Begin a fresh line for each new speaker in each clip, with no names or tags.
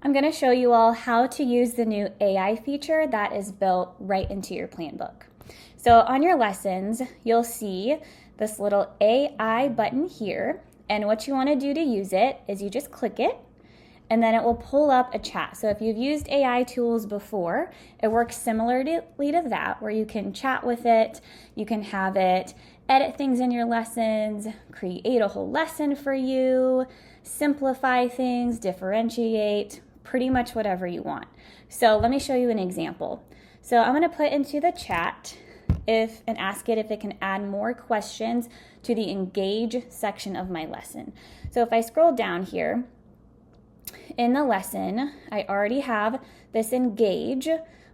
I'm going to show you all how to use the new AI feature that is built right into your plan book. So on your lessons, you'll see this little AI button here, and what you want to do to use it is you just click it, and then it will pull up a chat. So if you've used AI tools before, it works similarly to that, where you can chat with it, you can have it edit things in your lessons, create a whole lesson for you, simplify things, differentiate, pretty much whatever you want. So let me show you an example. So I'm going to put into the chat and ask it if it can add more questions to the engage section of my lesson. So if I scroll down here, in the lesson, I already have this engage,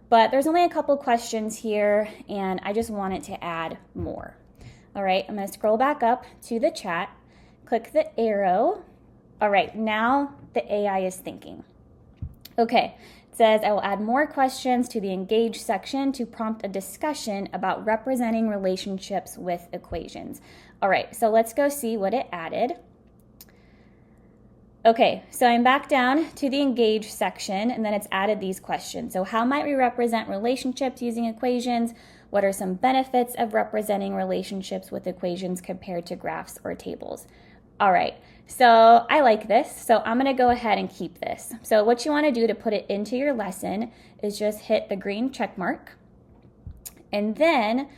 but there's only a couple questions here, and I just want it to add more. All right, I'm going to scroll back up to the chat, click the arrow. All right, now the AI is thinking. Okay, it says I will add more questions to the engage section to prompt a discussion about representing relationships with equations. All right, so let's go see what it added. Okay, so I'm back down to the engage section, and then it's added these questions. So how might we represent relationships using equations? What are some benefits of representing relationships with equations compared to graphs or tables? All right, so I like this, so I'm gonna go ahead and keep this. So what you wanna do to put it into your lesson is just hit the green check mark, and then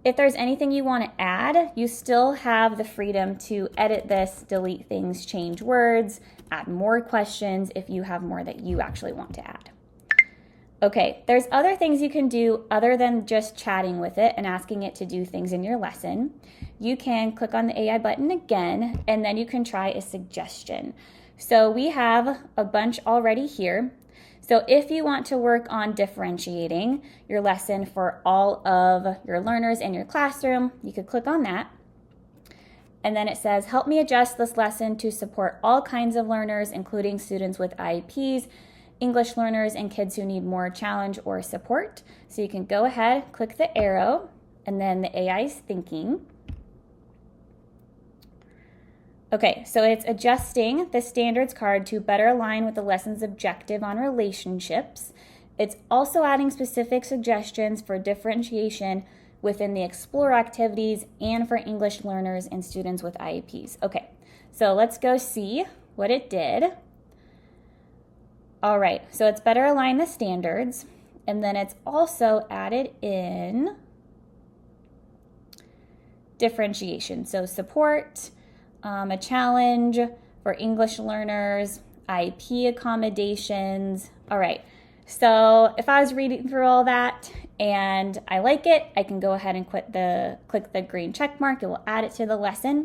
if there's anything you want to add, you still have the freedom to edit this, delete things, change words, add more questions if you have more that you actually want to add. Okay, there's other things you can do other than just chatting with it and asking it to do things in your lesson. You can click on the AI button again, and then you can try a suggestion. So we have a bunch already here. So if you want to work on differentiating your lesson for all of your learners in your classroom, you could click on that. And then it says, help me adjust this lesson to support all kinds of learners, including students with IEPs, English learners, and kids who need more challenge or support. So you can go ahead, click the arrow, and then the AI is thinking. Okay, so it's adjusting the standards card to better align with the lesson's objective on relationships. It's also adding specific suggestions for differentiation within the Explore activities and for English learners and students with IEPs. Okay, so let's go see what it did. All right, so it's better align the standards, and then it's also added in differentiation. So support, a challenge for English learners, IEP accommodations. All right, so if I was reading through all that and I like it, I can go ahead and click the green check mark. It will add it to the lesson.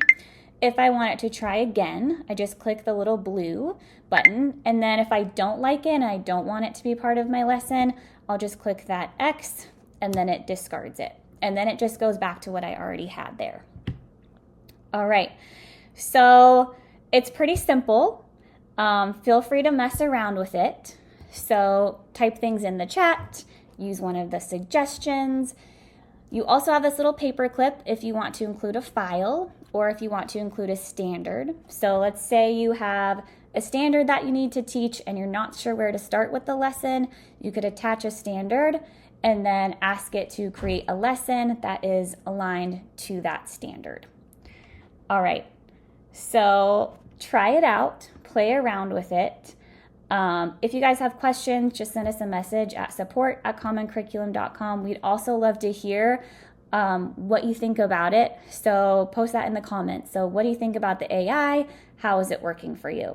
If I want it to try again, I just click the little blue button, and then if I don't like it and I don't want it to be part of my lesson, I'll just click that X, and then it discards it. And then it just goes back to what I already had there. All right. So it's pretty simple. Feel free to mess around with it. So type things in the chat, use one of the suggestions. You also have this little paper clip if you want to include a file or if you want to include a standard. So let's say you have a standard that you need to teach and you're not sure where to start with the lesson. You could attach a standard and then ask it to create a lesson that is aligned to that standard. All right. So try it out, play around with it. If you guys have questions, just send us a message at support@commoncurriculum.com. We'd also love to hear what you think about it. So post that in the comments. So what do you think about the AI? How is it working for you?